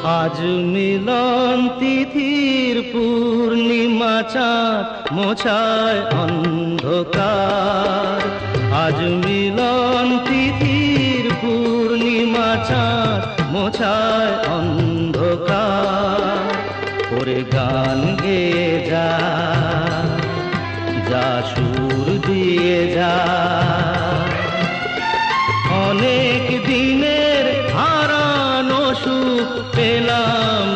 আজ মিলন তিথির পূর্ণিমা চাঁদ মোছায় অন্ধকার। আজ মিলন তিথির পূর্ণিমা চাঁদ মোছায় অন্ধকার। ওরে গান গেয়ে যা, যা সুর দিয়ে যা, অনেক দিনের হারানো সুখ পেলাম